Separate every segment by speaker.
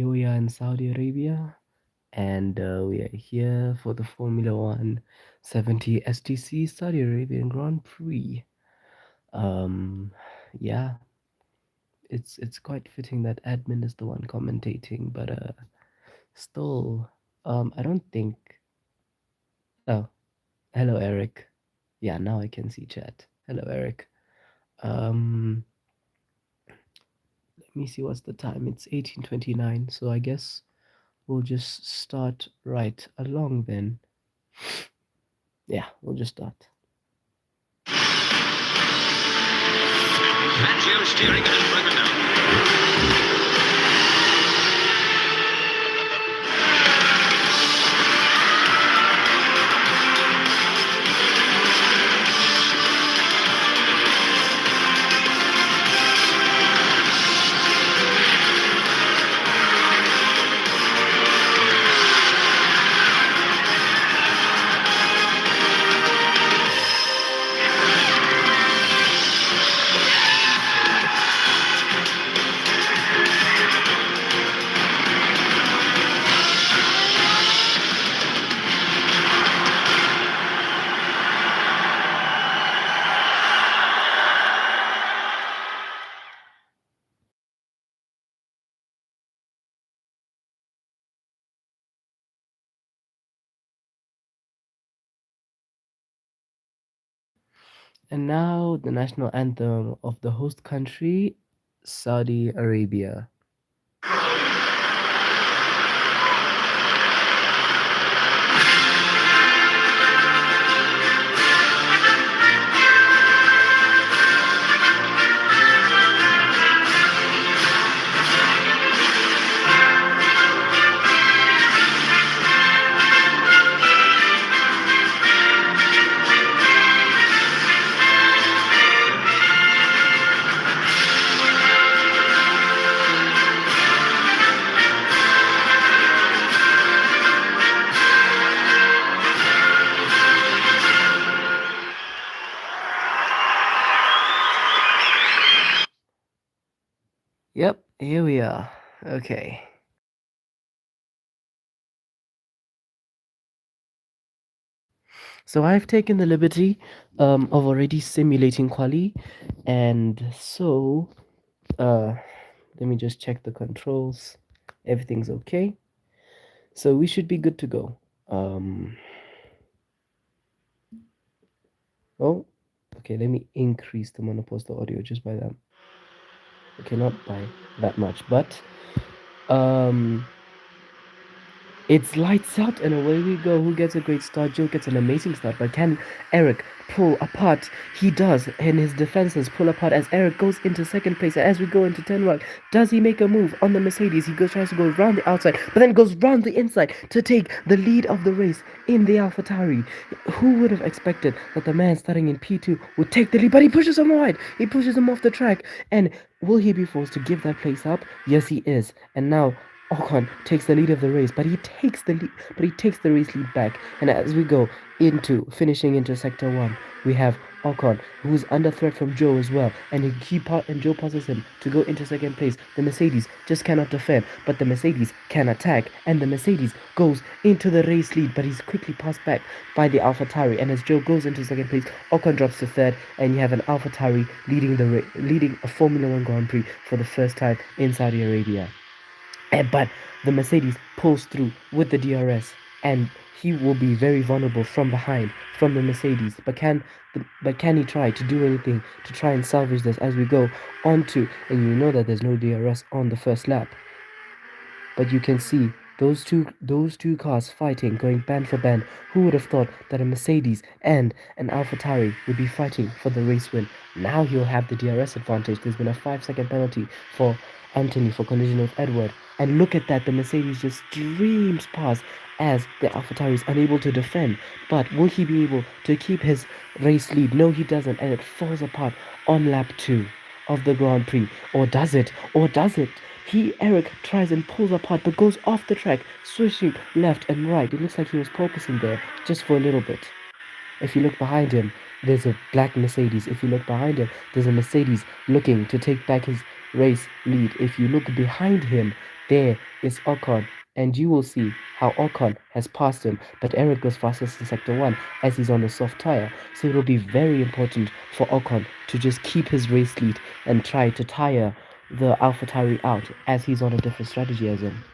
Speaker 1: here we are in Saudi Arabia, and we are here for the Formula 1 70 STC Saudi Arabian Grand Prix. Um, yeah, it's quite fitting that admin is the one commentating, but still, I don't think. Oh, hello, Eric. Yeah, now I can see chat. Hello, Eric. Um, let me see what's the time. It's 18:29, so I guess we'll just start right along then. Yeah, we'll just start.
Speaker 2: Fangio steering has broken down.
Speaker 1: And now the national anthem of the host country, Saudi Arabia. Yep, here we are. Okay. So I've taken the liberty of already simulating quali, and so uh, let me just check the controls. Everything's okay. So we should be good to go. Oh, okay, let me increase the monoposto audio just by that. Okay, not by that much, but um it's lights out and away we go. Who gets a great start? Joe gets an amazing start, but can Eric pull apart? He does, and his defenses pull apart as Eric goes into second place. As we go into 10 rock, does he make a move on the Mercedes? He tries to go around the outside, but then goes round the inside to take the lead of the race in the AlphaTauri. Who would have expected that the man starting in P2 would take the lead? But he pushes him wide. He pushes him off the track, and will he be forced to give that place up? Yes, he is. And now Ocon takes the lead of the race, but he takes the race lead back. And as we go into finishing into sector 1, we have Ocon, who's under threat from Joe as well, and Joe passes him to go into second place. The Mercedes just cannot defend, but the Mercedes can attack, and the Mercedes goes into the race lead, but he's quickly passed back by the AlphaTauri. And as Joe goes into second place, Ocon drops to third, and you have an AlphaTauri leading a Formula 1 Grand Prix for the first time in Saudi Arabia. But the Mercedes pulls through with the DRS, and he will be very vulnerable from behind from the Mercedes. But can he try to do anything to try and salvage this as we go onto? And you know that there's no DRS on the first lap, but you can see those two cars fighting, going band for band. Who would have thought that a Mercedes and an AlphaTauri would be fighting for the race win? Now he'll have the DRS advantage. There's been a 5-second penalty for Anthony for collision with Edward. And look at that, the Mercedes just streams past as the AlphaTauri is unable to defend. But will he be able to keep his race lead? No, he doesn't, and it falls apart on lap 2 of the Grand Prix. Or does it? Eric tries and pulls apart, but goes off the track, switching left and right. It looks like he was porpoising there just for a little bit. If you look behind him, there's a black Mercedes. If you look behind him, there's a Mercedes looking to take back race lead. If you look behind him, there is Ocon, and you will see how Ocon has passed him, but Eric goes fastest in sector 1 as he's on a soft tire. So it will be very important for Ocon to just keep his race lead and try to tire the AlphaTauri out as he's on a different strategy as him.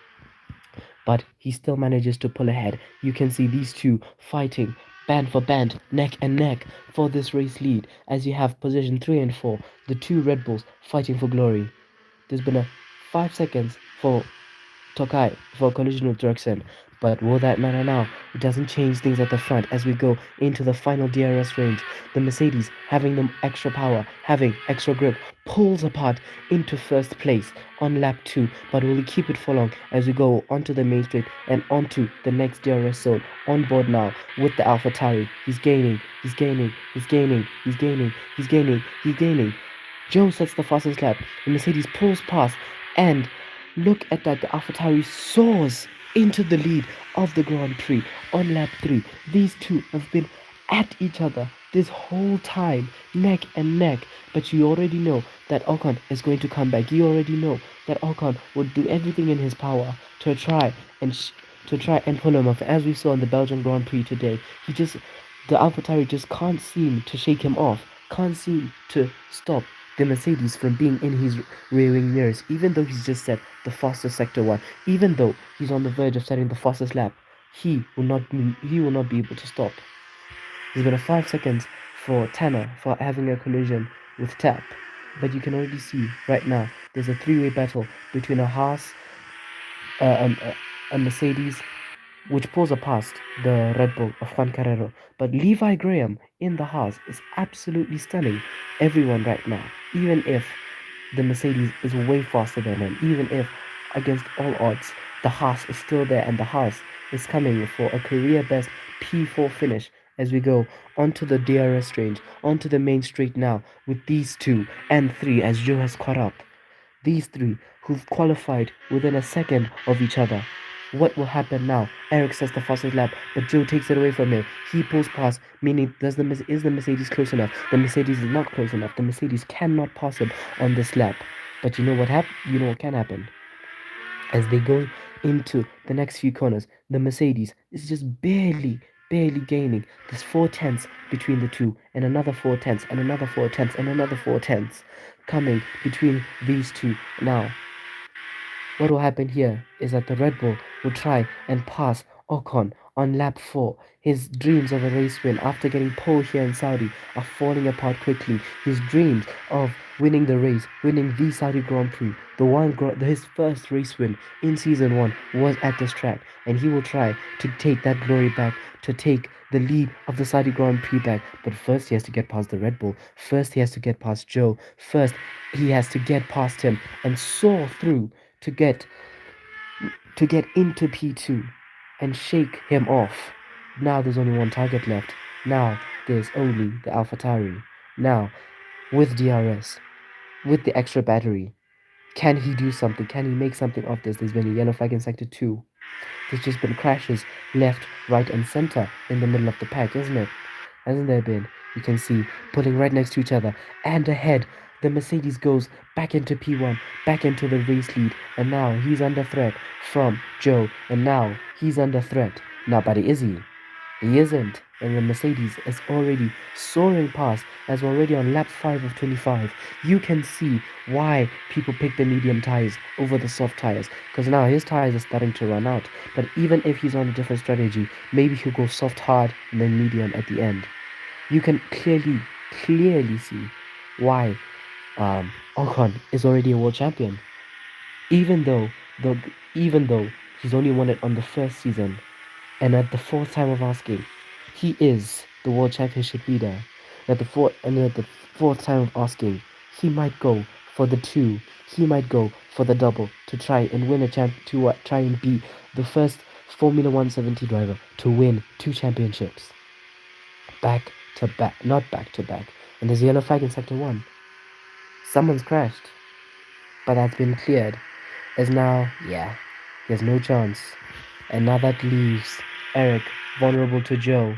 Speaker 1: But he still manages to pull ahead. You can see these two fighting band for band, neck and neck for this race lead as you have position 3 and 4, the two Red Bulls fighting for glory. There's been a 5 seconds for Tokai for a collision with Dirksen. But will that matter now? It doesn't change things at the front as we go into the final DRS range. The Mercedes, having the extra power, having extra grip, pulls apart into first place on lap 2. But will he keep it for long as we go onto the main straight and onto the next DRS zone? On board now with the AlphaTauri. He's gaining, he's gaining, he's gaining, he's gaining, he's gaining, he's gaining. Joe sets the fastest lap. The Mercedes pulls past, and look at that. The AlphaTauri soars into the lead of the Grand Prix on lap 3. These two have been at each other this whole time, neck and neck. But you already know that Ocon is going to come back. You already know that Ocon would do everything in his power to try and pull him off. As we saw in the Belgian Grand Prix today, the AlphaTauri just can't seem to shake him off. Can't seem to stop the Mercedes from being in his rearview mirrors, even though he's just set the fastest sector 1, even though he's on the verge of setting the fastest lap, he will not be able to stop. There's been a 5 seconds for Tanner for having a collision with Tap, but you can already see right now there's a three-way battle between a Haas, a Mercedes, which pulls past the Red Bull of Juan Carrero. But Levi Graham in the Haas is absolutely stunning everyone right now, even if the Mercedes is way faster than him, even if against all odds the Haas is still there, and the Haas is coming for a career best P4 finish as we go onto the DRS range, onto the main straight now with these 2 and 3 as Joe has caught up. These 3 who've qualified within a second of each other. What will happen now? Eric sets the fastest lap, but Joe takes it away from him. He pulls past, meaning is the Mercedes close enough? The Mercedes is not close enough. The Mercedes cannot pass him on this lap. But you know what You know what can happen? As they go into the next few corners, the Mercedes is just barely gaining. There's 4 tenths between the two, and another 4 tenths, and another 4 tenths, and another 4 tenths coming between these two now. What will happen here is that the Red Bull will try and pass Ocon on lap 4. His dreams of a race win after getting pole here in Saudi are falling apart quickly. His dreams of winning the race, winning the Saudi Grand Prix, his first race win in season 1 was at this track, and he will try to take that glory back, to take the lead of the Saudi Grand Prix back. But first he has to get past the Red Bull. First he has to get past Joe. First he has to get past him and soar through to get into P2 and shake him off. Now there's only one target left. Now there's only the AlphaTauri. Now with DRS, with the extra battery, can he do something? Can he make something of this? There's been a yellow flag in sector 2. There's just been crashes left, right, and center in the middle of the pack, isn't it? Hasn't there been? You can see pulling right next to each other and ahead. The Mercedes goes back into P1, back into the race lead, and now he's under threat from Joe, and now he's under threat. Now, but is he? He isn't, and the Mercedes is already soaring past as we're already on lap 5 of 25. You can see why people pick the medium tires over the soft tires, because now his tires are starting to run out. But even if he's on a different strategy, maybe he'll go soft hard and then medium at the end. You can clearly see why Ocon is already a world champion, even though he's only won it on the first season, and at the fourth time of asking, he is the world championship leader. At the fourth time of asking, he might go for the 2. He might go for the double to try and win try and be the first Formula 170 driver to win 2 championships. Back to back, not back to back. And there's a yellow flag in sector 1. Someone's crashed, but that's been cleared. As now, he has no chance. And now that leaves Eric vulnerable to Joe.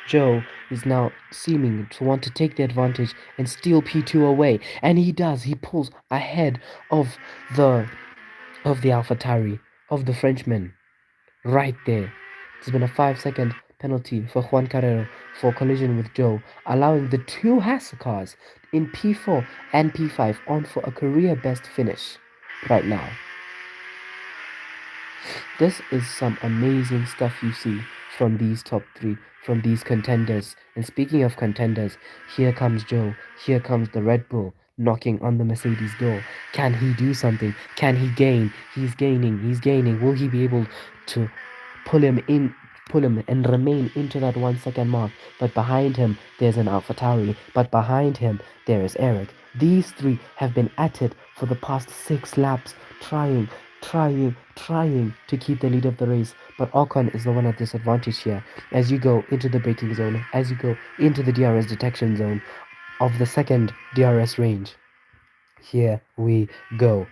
Speaker 1: Joe is now seeming to want to take the advantage and steal P2 away. And he does. He pulls ahead of the AlphaTauri, of the Frenchman, right there. There's been a 5-second penalty for Juan Carrero for collision with Joe, allowing the two Haas cars in P4 and P5 on for a career best finish right now. This is some amazing stuff you see from these top three, from these contenders. And speaking of contenders, here comes Joe, here comes the Red Bull knocking on the Mercedes door. Can he do something? Can he gain? He's gaining, he's gaining. Will he be able to pull him in, pull him and remain into that 1 second mark? But behind him, there's an AlphaTauri. But behind him, there is Eric. These three have been at it for the past 6 laps, trying to keep the lead of the race. But Ocon is the one at disadvantage here. As you go into the braking zone, as you go into the DRS detection zone of the second DRS range, here we go.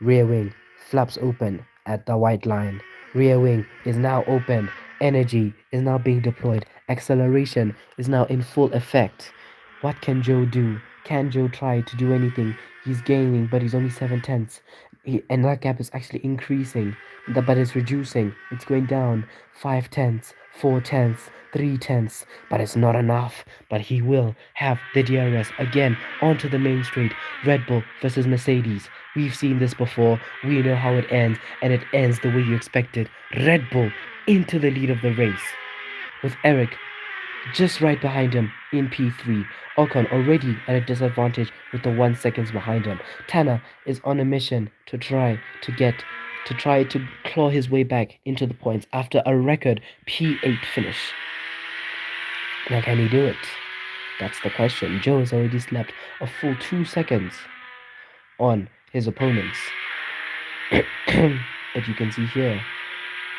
Speaker 1: Rear wing flaps open at the white line. Rear wing is now open. Energy is now being deployed. Acceleration is now in full effect. What can Joe do? Can Joe try to do anything? He's gaining, but he's only 7 tenths. And that gap is actually increasing, but it's reducing. It's going down 5 tenths, 4 tenths, 3 tenths, but it's not enough. But he will have the DRS again onto the main straight. Red Bull versus Mercedes. We've seen this before. We know how it ends, and it ends the way you expected. Red Bull into the lead of the race, with Eric just right behind him in P3. Ocon already at a disadvantage with the 1 seconds behind him. Tanner is on a mission to try to claw his way back into the points after a record P8 finish. Now, can he do it? That's the question. Joe has already slapped a full 2 seconds on his opponents. But you can see here,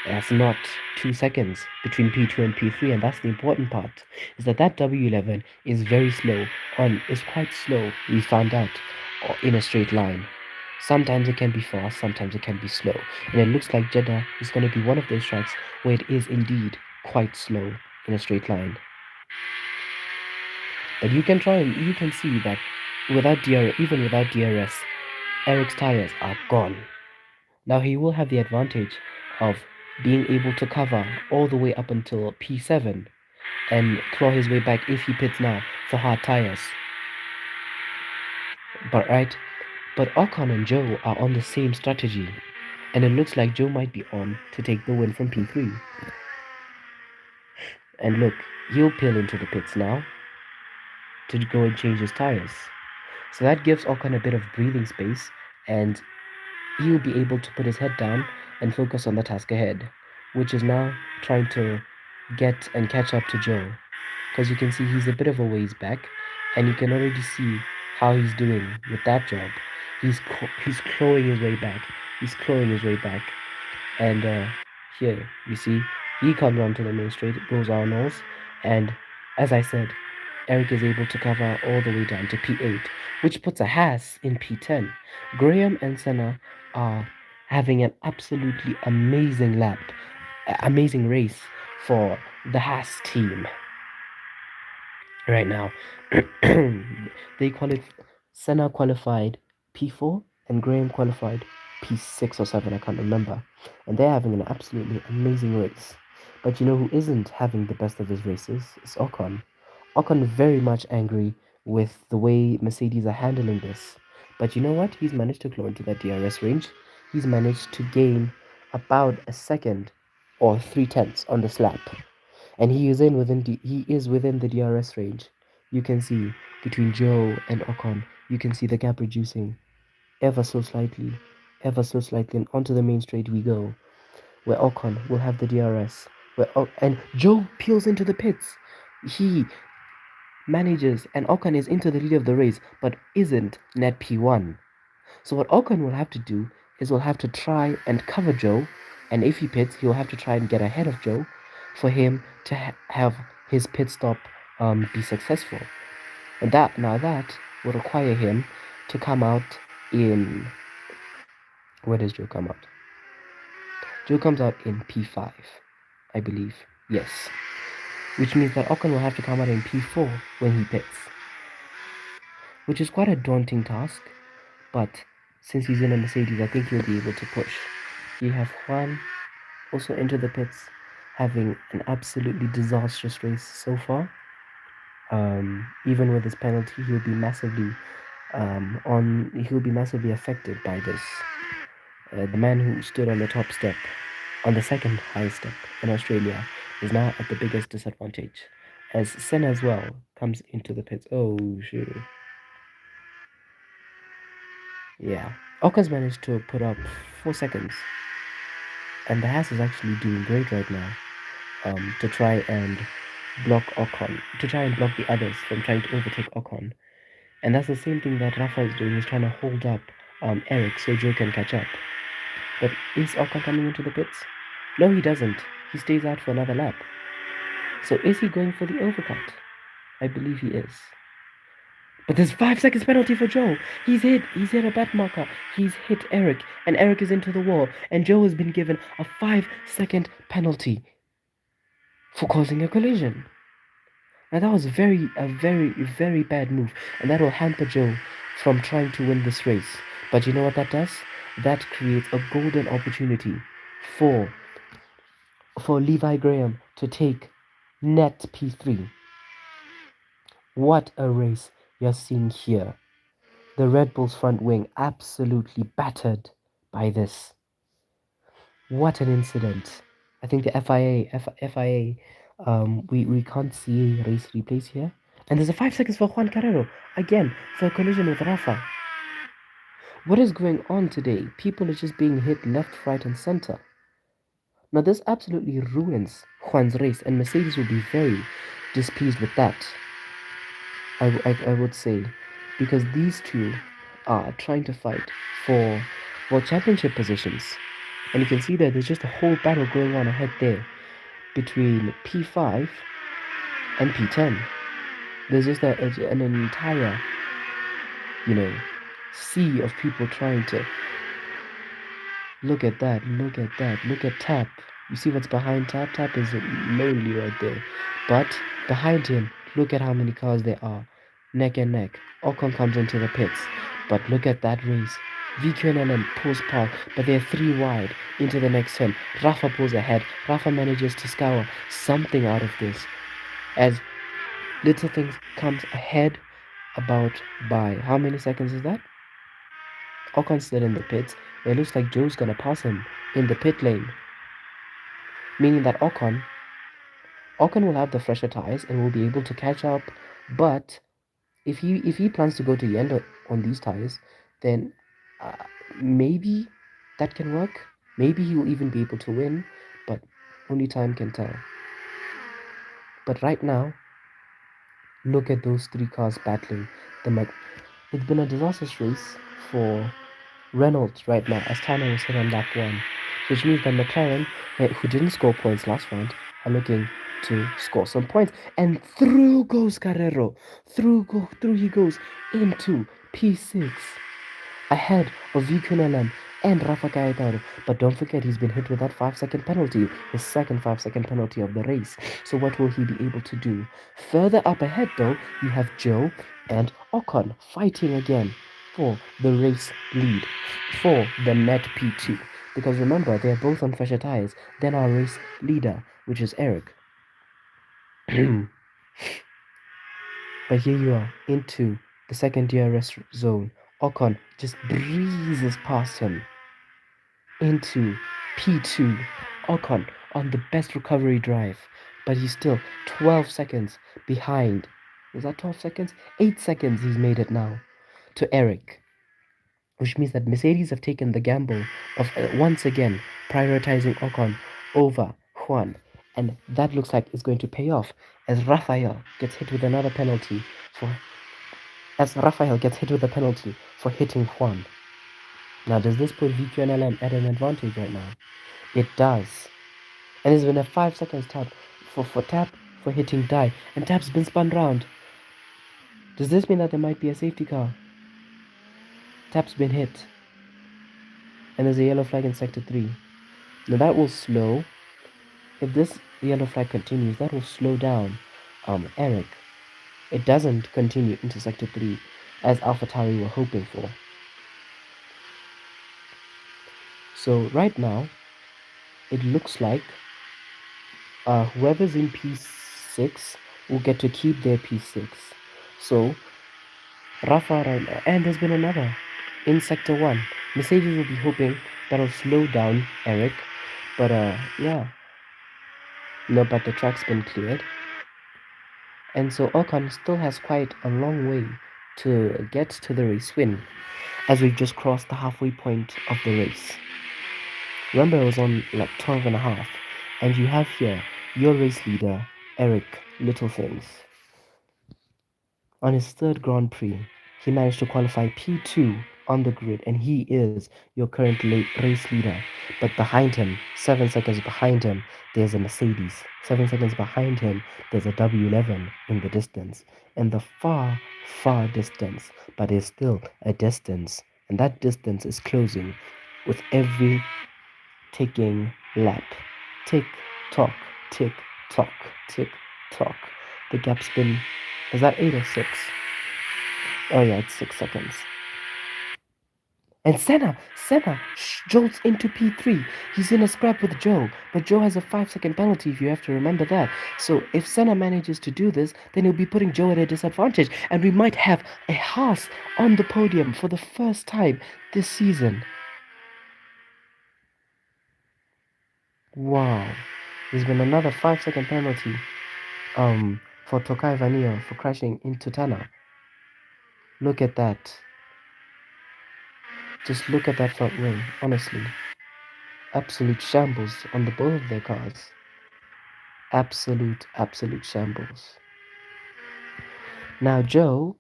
Speaker 1: that's not 2 seconds between P2 and P3, and that's the important part, is that W11 is very slow, is quite slow, we found out, in a straight line. Sometimes it can be fast, sometimes it can be slow. And it looks like Jeddah is going to be one of those tracks where it is indeed quite slow in a straight line. But you can see that even without DRS, Eric's tires are gone. Now he will have the advantage of being able to cover all the way up until P7 and claw his way back if he pits now for hard tires. But Ocon and Joe are on the same strategy, and it looks like Joe might be on to take the win from P3. And look, he'll peel into the pits now to go and change his tires. So that gives Ocon a bit of breathing space, and he'll be able to put his head down and focus on the task ahead, which is now trying to get and catch up to Joe. Because you can see he's a bit of a ways back, and you can already see how he's doing with that job. He's clawing his way back. He's clawing his way back. And here, you see, he comes onto the main straight, goes on nose, and as I said, Eric is able to cover all the way down to P8, which puts a Haas in P10. Graham and Senna are having an absolutely amazing race for the Haas team right now. Senna qualified P4 and Graham qualified P6 or 7, I can't remember. And they're having an absolutely amazing race. But you know who isn't having the best of his races? It's Ocon. Ocon very much angry with the way Mercedes are handling this. But you know what? He's managed to claw into that DRS range. He's managed to gain about a second or 3 tenths on the slap. And he is within the DRS range. You can see between Joe and Ocon, you can see the gap reducing ever so slightly, and onto the main straight we go, where Ocon will have the DRS, and Joe peels into the pits. He manages, and Ocon is into the lead of the race, but isn't net P1. So what Ocon will have to do is will have to try and cover Joe, and if he pits, he'll have to try and get ahead of Joe for him to have his pit stop be successful. And that will require him to come out in... Where does Joe come out? Joe comes out in P5, I believe. Yes. which means that Ocon will have to come out in P4 when he pits, which is quite a daunting task, but since he's in a Mercedes, I think he'll be able to push. You have Juan also into the pits, having an absolutely disastrous race so far. Even with his penalty, he'll be massively affected by this. The man who stood on the top step, on the second highest step in Australia, is now at the biggest disadvantage, as Senna as well comes into the pits. Oh shoot! Yeah, Ocon's managed to put up 4 seconds, and the Haas is actually doing great right now. To try and block the others from trying to overtake Ocon. And that's the same thing that Rafa is doing, is trying to hold up Eric so Joe can catch up. But is Ocon coming into the pits? No, he doesn't. He stays out for another lap. So is he going for the overcut? I believe he is. But there's 5 seconds penalty for Joe. He's hit a bat marker. He's hit Eric, and Eric is into the wall. And Joe has been given a 5-second penalty for causing a collision. Now that was a very bad move, and that will hamper Joe from trying to win this race. But you know what that does? That creates a golden opportunity for Levi Graham to take net P3. What a race you're seeing here. The Red Bull's front wing absolutely battered by this. What an incident. I think the FIA, we can't see race replays here. And there's a 5 seconds for Juan Carrero, again, for a collision with Rafa. What is going on today? People are just being hit left, right, and center. Now, this absolutely ruins Juan's race, and Mercedes will be very displeased with that, I would say, because these two are trying to fight for world championship positions. And you can see that there's just a whole battle going on ahead there between P5 and P10. There's just an entire, sea of people trying to look at that. Look at Tap. You see what's behind Tap? Tap is lonely right there. But behind him, look at how many cars there are. Neck and neck. Ocon comes into the pits. But look at that race. VQ and LM pulls past, but they're 3 wide into the next turn. Rafa pulls ahead. Rafa manages to scour something out of this, as Little Things comes ahead about by how many seconds is that? Ocon's still in the pits. It looks like Joe's gonna pass him in the pit lane, meaning that Ocon will have the fresher tires and will be able to catch up. But if he plans to go to the end on these tires, then maybe that can work. Maybe he will even be able to win, but only time can tell. But right now, look at those 3 cars battling. It's been a disastrous race for Reynolds right now, as Tanner was hit on lap 1, which means that McLaren, who didn't score points last round, are looking to score some points. And through goes Carrero. Through he goes into P6, ahead of VQLM and Rafa Gaetano. But don't forget, he's been hit with that 5-second penalty, his second 5-second penalty of the race. So what will he be able to do? Further up ahead, though, you have Joe and Ocon fighting again for the race lead, for the net P2. Because remember, they're both on fresher tires than our race leader, which is Eric. But here you are, into the second DRS zone. Ocon just breezes past him into P2. Ocon on the best recovery drive, but he's still 12 seconds behind. Was that 12 seconds? 8 seconds he's made it now to Eric, which means that Mercedes have taken the gamble of once again prioritizing Ocon over Juan, and that looks like it's going to pay off as Rafael gets hit with another penalty for hitting Juan. Now, does this put VQNLM at an advantage right now? It does. And there's been a 5 seconds tap for Tap for hitting Die, and Tap's been spun round. Does this mean that there might be a safety car? Tap's been hit, and there's a yellow flag in sector 3. Now that will slow. If this the yellow flag continues, that will slow down Eric. It doesn't continue into Sector 3 as AlphaTauri were hoping for. So right now, it looks like whoever's in P6 will get to keep their P6. So Rafa right now, and there's been another in Sector 1. Mercedes will be hoping that'll slow down Eric, but yeah, no, but the track's been cleared. And so Ocon still has quite a long way to get to the race win as we've just crossed the halfway point of the race. Remember, it was on like 12 and a half, and you have here your race leader, Eric Littlethings. On his third Grand Prix, he managed to qualify P2 on the grid, and he is your current race leader. But behind him, 7 seconds behind him, there's a Mercedes. 7 seconds behind him, there's a W11 in the distance. In the far, far distance, but there's still a distance, and that distance is closing with every ticking lap. Tick tock, tick tock, tick tock. The gap's been, is that 8 or 6? Oh yeah, it's 6 seconds. And Senna jolts into P3. He's in a scrap with Joe, but Joe has a 5-second penalty if you have to remember that. So if Senna manages to do this, then he'll be putting Joe at a disadvantage, and we might have a Haas on the podium for the first time this season. Wow. There's been another 5-second penalty for Tokai Vanille for crashing into Tana. Look at that. Just look at that front wing, honestly. Absolute shambles on the both of their cars. Absolute shambles. Now Joe,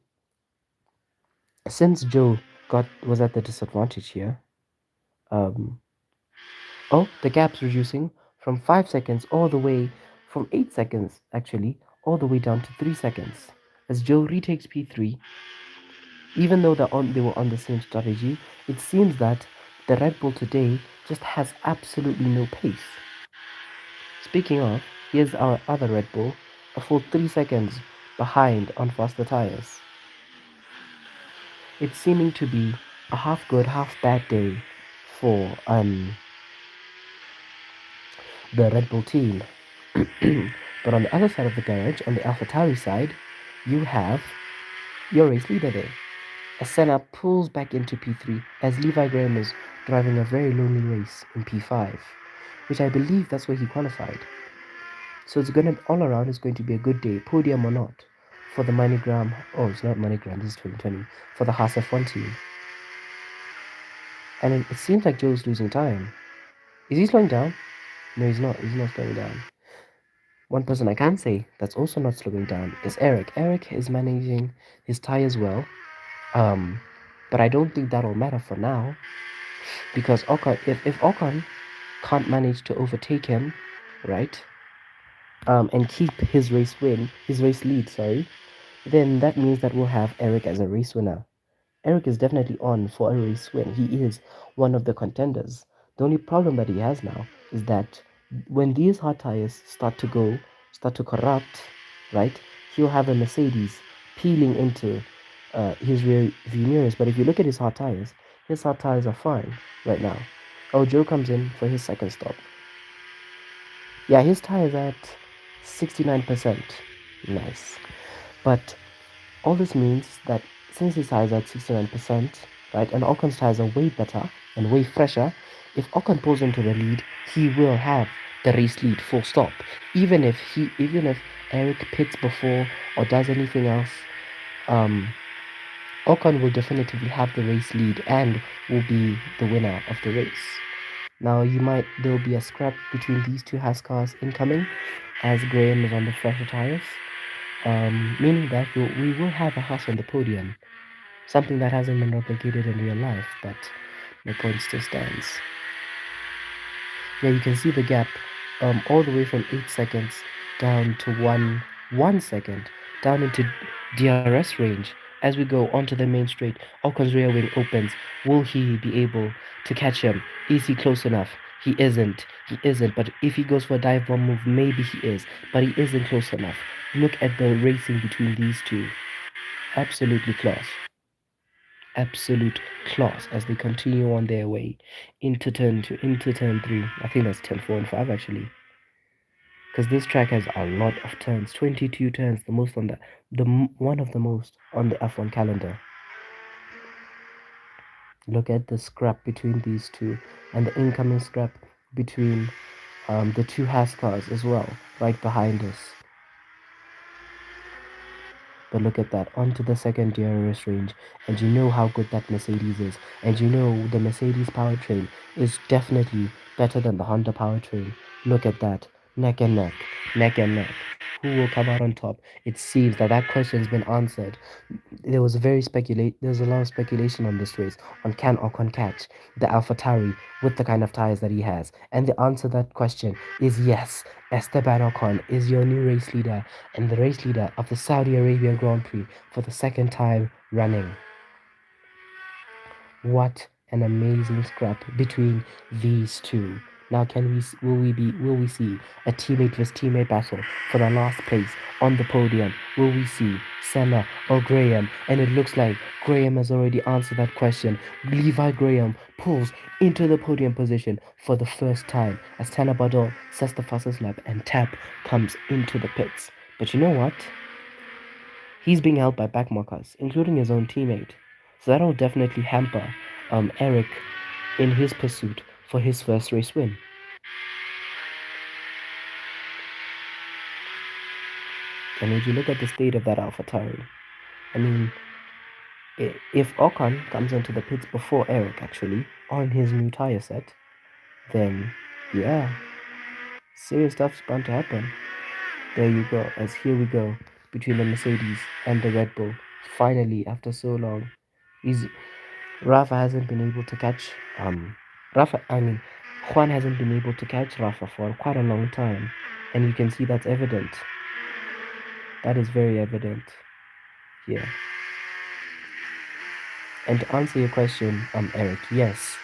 Speaker 1: since Joe was at the disadvantage here, the gap's reducing from 5 seconds all the way, from 8 seconds actually, all the way down to 3 seconds. As Joe retakes P3, even though they were on the same strategy, it seems that the Red Bull today just has absolutely no pace. Speaking of, here's our other Red Bull, a full 3 seconds behind on faster tires. It's seeming to be a half good, half bad day for the Red Bull team. But on the other side of the garage, on the AlphaTauri side, you have your race leader there. As Senna pulls back into P3 as Levi Graham is driving a very lonely race in P5, which I believe that's where he qualified. So it's going to, all around, it's going to be a good day, podium or not, for the MoneyGram. Oh, it's not MoneyGram, this is 2020, for the Haas F1 team. And it seems like Joe's losing time. Is he slowing down? No, he's not. He's not slowing down. One person I can say that's also not slowing down is Eric. Eric is managing his tires well. But I don't think that'll matter for now. Because Ocon, if Ocon can't manage to overtake him, right? And keep his race lead, sorry, then that means that we'll have Eric as a race winner. Eric is definitely on for a race win. He is one of the contenders. The only problem that he has now is that when these hard tires start to corrupt, right, he'll have a Mercedes peeling into his rear view mirrors. But if you look at his hard tires are fine right now. Oh, Joe comes in for his second stop. Yeah, his tires at 69%. Nice. But all this means that since his tires are at 69%, right, and Ocon's tires are way better and way fresher, if Ocon pulls into the lead, he will have the race lead, full stop. Even if Eric pits before or does anything else, Ocon will definitively have the race lead and will be the winner of the race. Now there will be a scrap between these two Haas cars incoming, as Graham is on the fresher tires, meaning that we will have a Haas on the podium, something that hasn't been replicated in real life, but my point still stands. Yeah, you can see the gap all the way from 8 seconds down to 1 second, down into DRS range. As we go onto the main straight, Ocon's rear wing opens. Will he be able to catch him? Is he close enough? He isn't. He isn't. But if he goes for a dive bomb move, maybe he is. But he isn't close enough. Look at the racing between these two. Absolutely class. Absolute class as they continue on their way into turn three. I think that's turn 4 and 5 actually. Because this track has a lot of turns, 22 turns, the most on the one of the most on the F1 calendar. Look at the scrap between these two and the incoming scrap between the two Haas cars as well, right behind us. But look at that, onto the second DRS range, and you know how good that Mercedes is, and you know the Mercedes powertrain is definitely better than the Honda powertrain. Look at that, neck and neck, neck and neck. Who will come out on top? It seems that that question's been answered. There was a lot of speculation on this race on can Ocon catch the AlphaTauri with the kind of tires that he has, and the answer to that question is yes. Esteban Ocon is your new race leader and the race leader of the Saudi Arabian Grand Prix for the second time running. What an amazing scrap between these two. Now, will we see a teammate versus teammate battle for the last place on the podium? Will we see Senna or Graham? And it looks like Graham has already answered that question. Levi Graham pulls into the podium position for the first time as Tanner Badal sets the fastest lap and Tap comes into the pits. But you know what? He's being held by backmarkers, including his own teammate. So that'll definitely hamper Eric in his pursuit for his first race win. And if you look at the state of that AlphaTauri, I mean, if Ocon comes into the pits before Eric actually on his new tire set, then yeah, serious stuff's bound to happen. There you go, as here we go between the Mercedes and the Red Bull. Finally, after so long, he's Rafa hasn't been able to catch Rafa I mean Juan hasn't been able to catch Rafa for quite a long time, and you can see that's evident. That is very evident here. And to answer your question, Eric, yes,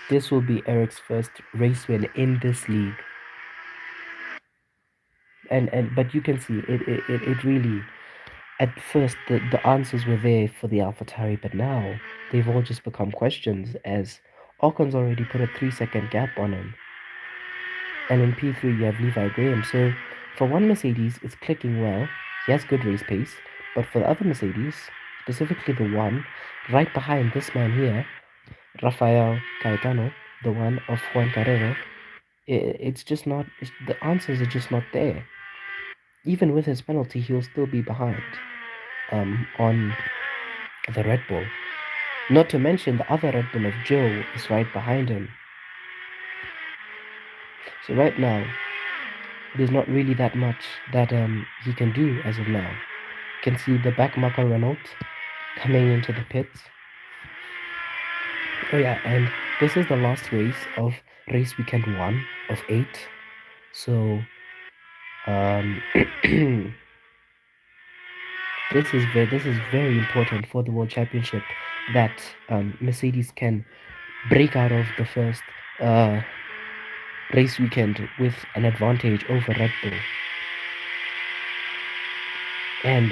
Speaker 1: this will be Eric's first race win in this league. And but you can see it really at first the answers were there for the AlphaTauri, but now they've all just become questions as Ocon's already put a 3 second gap on him. And in P3 you have Levi Graham. So for one Mercedes, it's clicking well. He has good race pace. But for the other Mercedes, specifically the one right behind this man here, Rafael Caetano, the one of Juan Carrero, it's just not, the answers are just not there. Even with his penalty, he'll still be behind on the Red Bull. Not to mention the other Red Bull of Joe is right behind him. So right now, there's not really that much that he can do as of now. You can see the back marker Renault coming into the pits. Oh yeah, and this is the last race of race weekend 1 of 8. So this is very important for the World Championship that Mercedes can break out of the first race weekend with an advantage over Red Bull. And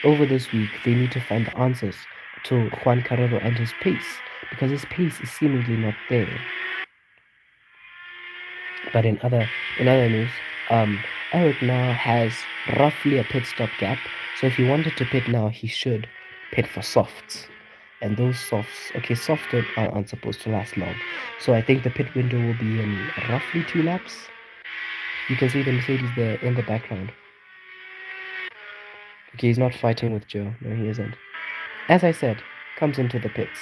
Speaker 1: over this week, they need to find the answers to Juan Carrero and his pace, because his pace is seemingly not there. But in other news, Eric now has roughly a pit stop gap. So if he wanted to pit now, he should pit for softs. And those softs, okay, softs aren't supposed to last long. So I think the pit window will be in roughly 2 laps. You can see the Mercedes there in the background. Okay, he's not fighting with Joe. No, he isn't. As I said, comes into the pits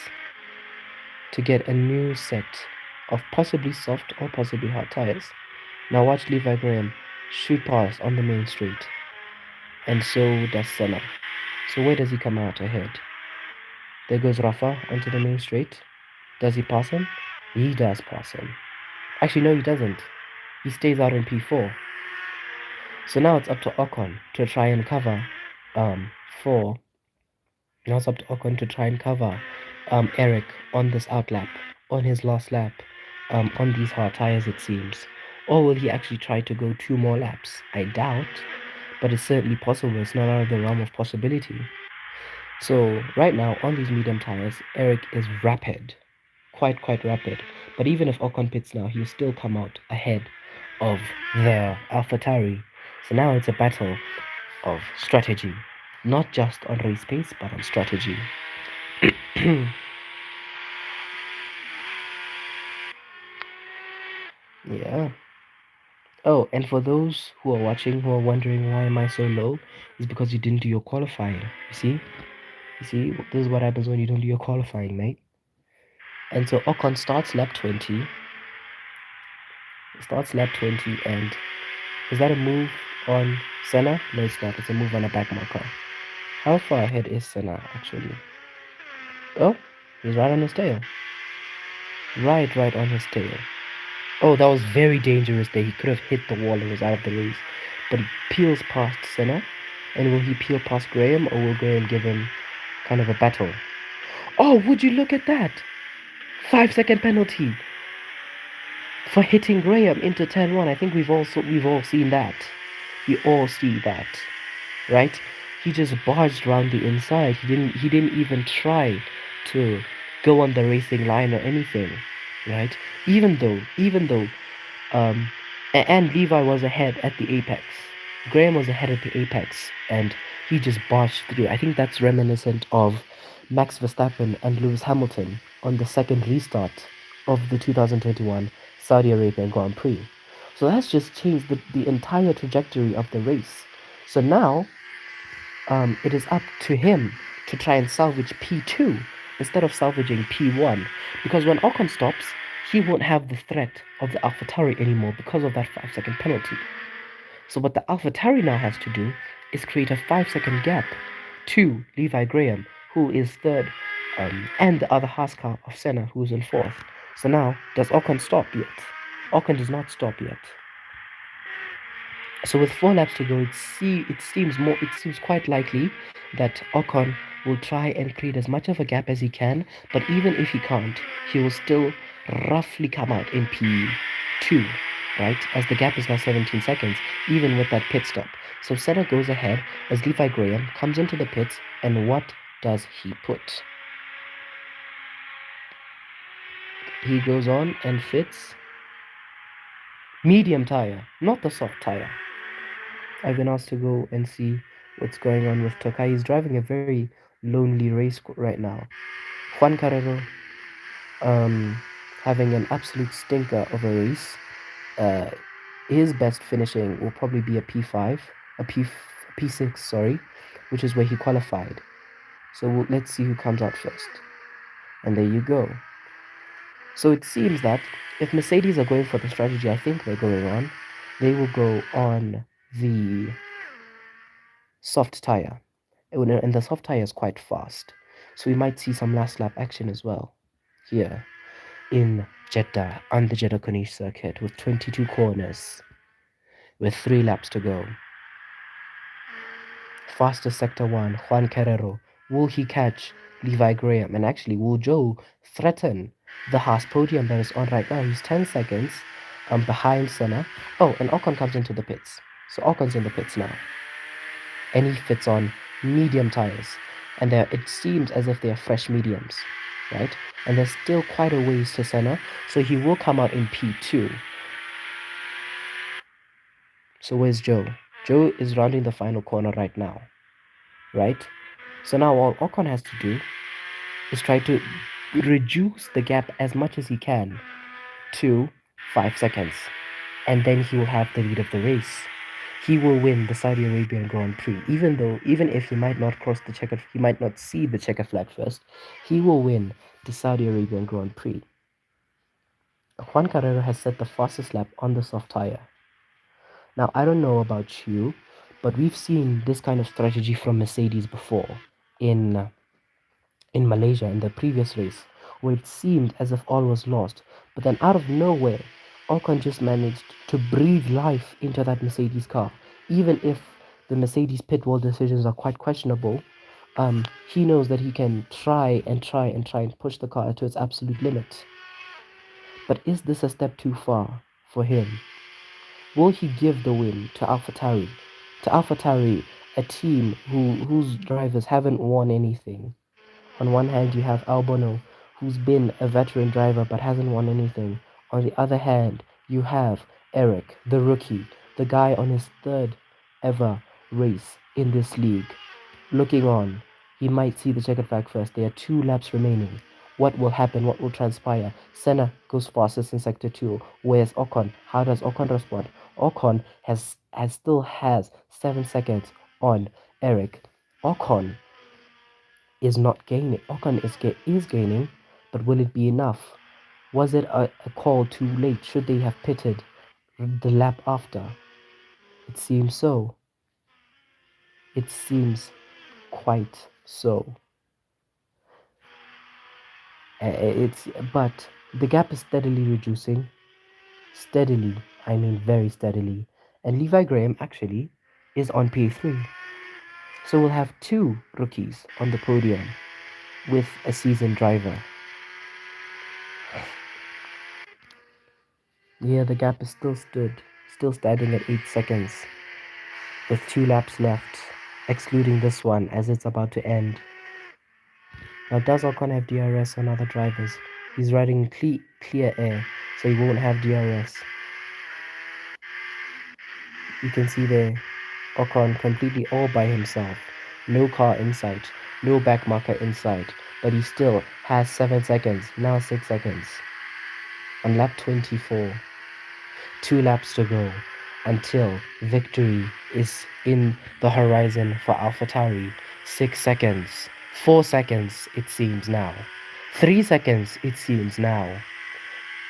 Speaker 1: to get a new set of possibly soft or possibly hard tires. Now watch Levi Graham shoot past on the main straight. And so does Senna. So where does he come out ahead? There goes Rafa onto the main straight. Does he pass him? He does pass him. Actually, no, he doesn't. He stays out in P4. So now it's up to Ocon to try and cover now it's up to Ocon to try and cover Eric on this outlap, on his last lap. on these hard tires, it seems. Or will he actually try to go 2 more laps? I doubt, but it's certainly possible. It's not out of the realm of possibility. So right now on these medium tires, Eric is rapid, quite rapid. But even if Ocon pits now, he'll still come out ahead of the AlphaTauri. So now it's a battle of strategy, not just on race pace, but on strategy. Yeah. Oh, and for those who are watching who are wondering why am I so low, is because you didn't do your qualifying. You see, this is what happens when you don't do your qualifying, mate. And so Ocon starts lap 20, and is that a move on Senna? No, it's not. It's a move on a back marker. How far ahead is Senna actually? Oh, he's right on his tail. Right on his tail. Oh, that was very dangerous there. He could have hit the wall and was out of the race. But he peels past Senna. And will he peel past Graham, or will Graham give him kind of a battle? Oh, would you look at that? 5 second penalty for hitting Graham into turn one. I think we've all seen that. We all see that, right? He just barged around the inside. He didn't even try to go on the racing line or anything, right? Even though um and Levi was ahead at the apex. Graham was ahead at the apex, and he just barged through. I think that's reminiscent of Max Verstappen and Lewis Hamilton on the second restart of the 2021 Saudi Arabian Grand Prix. So that's just changed the entire trajectory of the race. So now it is up to him to try and salvage P2 instead of salvaging P1. Because when Ocon stops, he won't have the threat of the AlphaTauri anymore because of that 5 second penalty. So what the AlphaTauri now has to do is create a 5 second gap to Levi Graham, who is third, and the other Haas car of Senna, who is in fourth. So now, does Ocon stop yet? Ocon does not stop yet. So with 4 laps to go, it seems quite likely that Ocon will try and create as much of a gap as he can. But even if he can't, he will still roughly come out in P2, right? As the gap is now 17 seconds, even with that pit stop. So Senna goes ahead as Levi Graham comes into the pits, and what does he put? He goes on and fits medium tire, not the soft tire. I've been asked to go and see what's going on with Tokai. He's driving a very lonely race right now. Juan Carrero having an absolute stinker of a race. Uh, his best finishing will probably be a P5, a P6, sorry, which is where he qualified. So let's see who comes out first. And there you go. So it seems that if Mercedes are going for the strategy I think they're going on, they will go on the soft tire. And the soft tire is quite fast. So we might see some last lap action as well here in Jeddah on the Jeddah Corniche circuit with 22 corners with 3 laps to go. Fastest sector 1, Juan Carrero. Will he catch Levi Graham? And actually, will Joe threaten the Haas podium that is on right now? He's 10 seconds behind Senna. Oh, and Ocon comes into the pits. So Ocon's in the pits now. And he fits on medium tires. And it seems as if they are fresh mediums, right? And there's still quite a ways to Senna. So he will come out in P2. So where's Joe? Joe is rounding the final corner right now, right? So now all Ocon has to do is try to reduce the gap as much as he can to 5 seconds. And then he will have the lead of the race. He will win the Saudi Arabian Grand Prix. Even if he might not cross the checker, he might not see the checker flag first, he will win the Saudi Arabian Grand Prix. Juan Carrero has set the fastest lap on the soft tire. Now, I don't know about you, but we've seen this kind of strategy from Mercedes before in Malaysia in the previous race, where it seemed as if all was lost. But then out of nowhere, Ocon just managed to breathe life into that Mercedes car. Even if the Mercedes pit wall decisions are quite questionable, he knows that he can try and push the car to its absolute limit. But is this a step too far for him? Will he give the win to AlphaTauri? To AlphaTauri, a team whose drivers haven't won anything. On one hand, you have Albon, who's been a veteran driver but hasn't won anything. On the other hand, you have Eric, the rookie, the guy on his third ever race in this league. Looking on, he might see the checkered flag first. There are 2 laps remaining. What will happen? What will transpire? Senna goes fastest in sector 2. Where's Ocon? How does Ocon respond? Ocon still has 7 seconds on Eric. Ocon is not gaining. Ocon is gaining, but will it be enough? Was it a call too late? Should they have pitted the lap after? It seems so. It seems quite so. It's but the gap is steadily reducing. Steadily, I mean very steadily. And Levi Graham actually is on P3. So we'll have 2 rookies on the podium with a seasoned driver. Yeah, the gap is still standing at 8 seconds, with 2 laps left, excluding this one as it's about to end. Now, does Ocon have DRS on other drivers? He's riding clear air, so he won't have DRS. You can see there, Ocon completely all by himself. No car in sight, no back marker in sight, but he still has 7 seconds, now 6 seconds. On lap 24. 2 laps to go until victory is in the horizon for AlphaTauri. 6 seconds, 4 seconds it seems now, 3 seconds it seems now.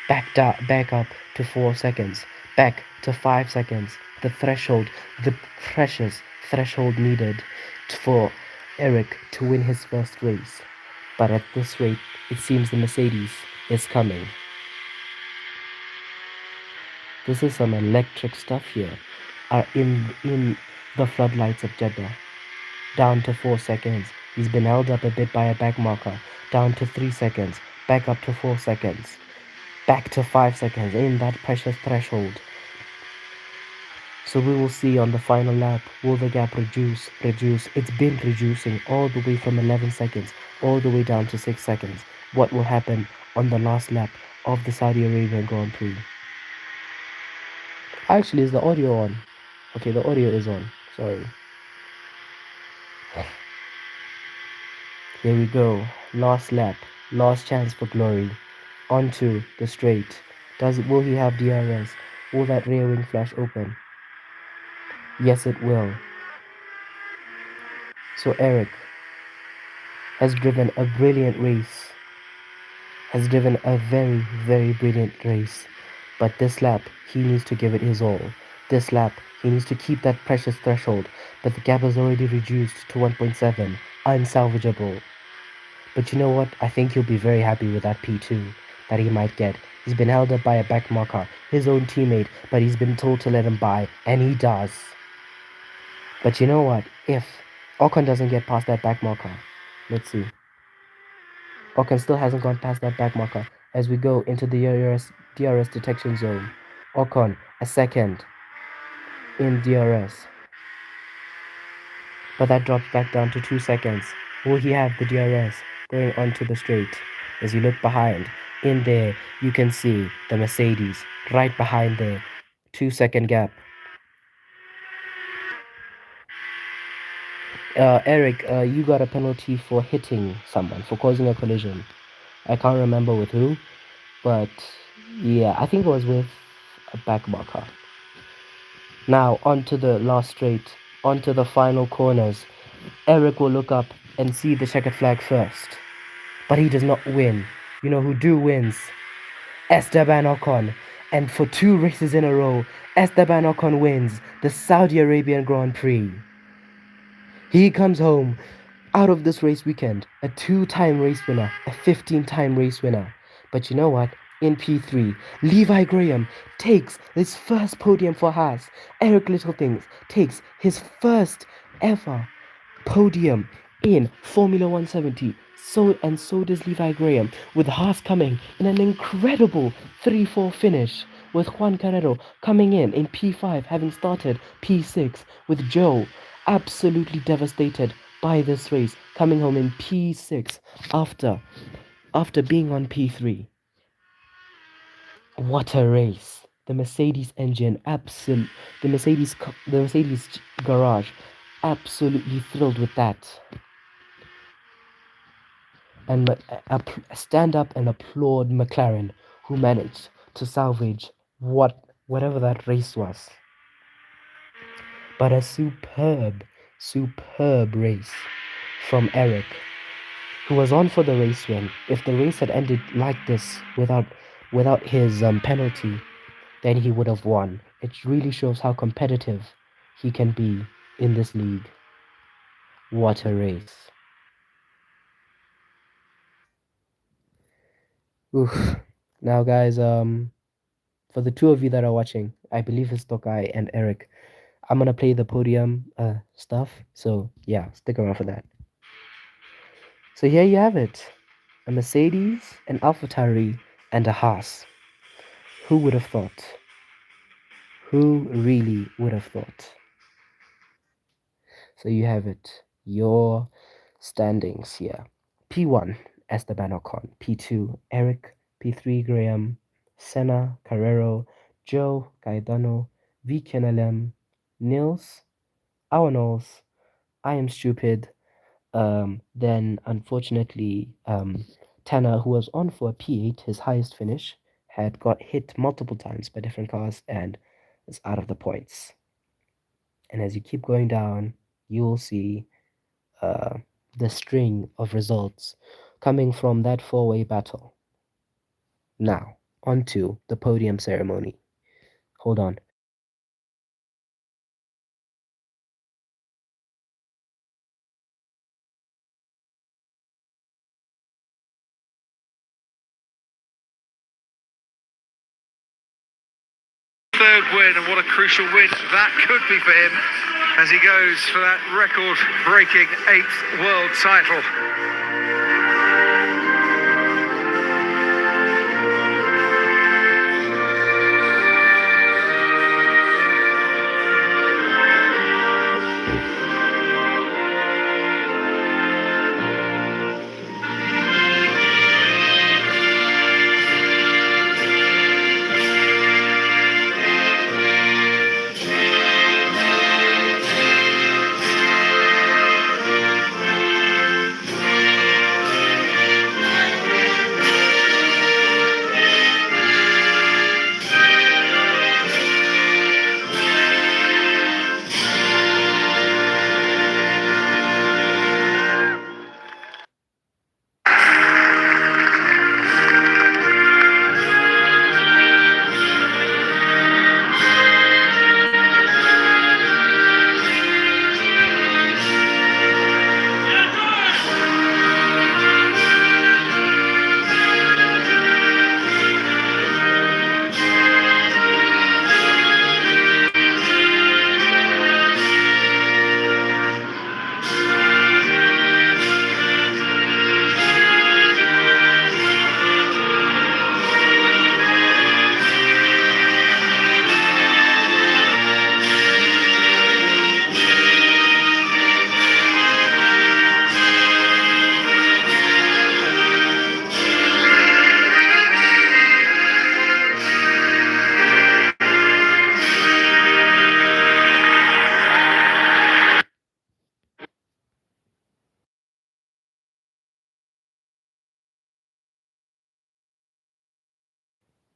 Speaker 1: Back up to 4 seconds, back to 5 seconds. The threshold, the precious threshold needed for Eric to win his first race. But at this rate, it seems the Mercedes is coming. This is some electric stuff here. Are in the floodlights of Jeddah. Down to 4 seconds. He's been held up a bit by a back marker. Down to 3 seconds. Back up to 4 seconds. Back to 5 seconds. In that precious threshold. So we will see on the final lap. Will the gap reduce? It's been reducing all the way from 11 seconds. All the way down to 6 seconds. What will happen on the last lap of the Saudi Arabian Grand Prix? Actually, is the audio on? Okay, the audio is on. Sorry. Here we go. Last lap. Last chance for glory. Onto the straight. Will he have DRS? Will that rear wing flash open? Yes, it will. So Eric has driven a brilliant race. Has driven a very, very brilliant race. But this lap, he needs to give it his all. This lap, he needs to keep that precious threshold. But the gap is already reduced to 1.7. Unsalvageable. But you know what? I think he'll be very happy with that P2 that he might get. He's been held up by a back marker, his own teammate, but he's been told to let him by, and he does. But you know what? If Ocon doesn't get past that back marker, let's see. Ocon still hasn't gone past that back marker as we go into the DRS detection zone. Ocon, a second in DRS. But that drops back down to 2 seconds. Will he have the DRS going onto the straight? As you look behind, in there, you can see the Mercedes right behind there. 2-second gap. Eric, you got a penalty for hitting someone, for causing a collision. I can't remember with who, but yeah, I think it was with a back marker. Now, onto the last straight, onto the final corners. Eric will look up and see the checkered flag first. But he does not win. You know who wins? Esteban Ocon. And for 2 races in a row, Esteban Ocon wins the Saudi Arabian Grand Prix. He comes home out of this race weekend, a 2-time race winner, a 15-time race winner. But you know what? In P3, Levi Graham takes his first podium for Haas. Eric Littlethings takes his first ever podium in Formula 170 So does Levi Graham, with Haas coming in an incredible 3-4 finish, with Juan Carrero coming in P5, having started P6, with Joe absolutely devastated by this race, coming home in P6 after being on P3. What a race! The Mercedes engine, the Mercedes garage, absolutely thrilled with that, and stand up and applaud McLaren, who managed to salvage whatever that race was. But a superb race from Eric, who was on for the race win. If the race had ended like this without his penalty, then he would have won. It really shows how competitive he can be in this league. What a race. Oof. Now guys, for the two of you that are watching, I believe it's Tokai and Eric, I'm gonna play the podium stuff. So yeah, stick around for that. So here you have it. A Mercedes, an AlphaTauri, and a Haas. Who would have thought? Who really would have thought? So you have it. Your standings here. P1, Esteban Ocon. P2, Eric. P3, Graham. Senna, Carrero, Joe, Gaetano, V. Kenelem, Nils, our Knowles, I am stupid. Then unfortunately, Tanner, who was on for a P8, his highest finish, had got hit multiple times by different cars and is out of the points. And as you keep going down, you will see uh, the string of results coming from that four-way battle. Now, onto the podium ceremony. Hold on.
Speaker 2: Third win, and what a crucial win that could be for him as he goes for that record-breaking 8th world title.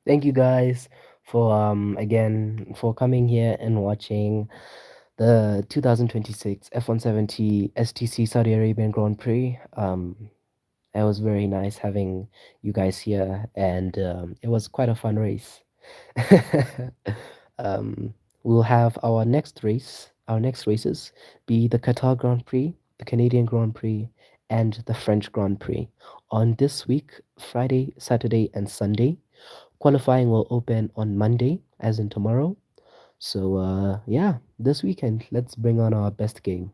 Speaker 1: Thank you guys for again for coming here and watching the 2026 F1-70 STC Saudi Arabian Grand Prix. It was very nice having you guys here, and it was quite a fun race. um, we'll have our next races be the Qatar Grand Prix, the Canadian Grand Prix, and the French Grand Prix on this week, Friday, Saturday, and Sunday. Qualifying will open on Monday, as in tomorrow. So, yeah, this weekend, let's bring on our best game.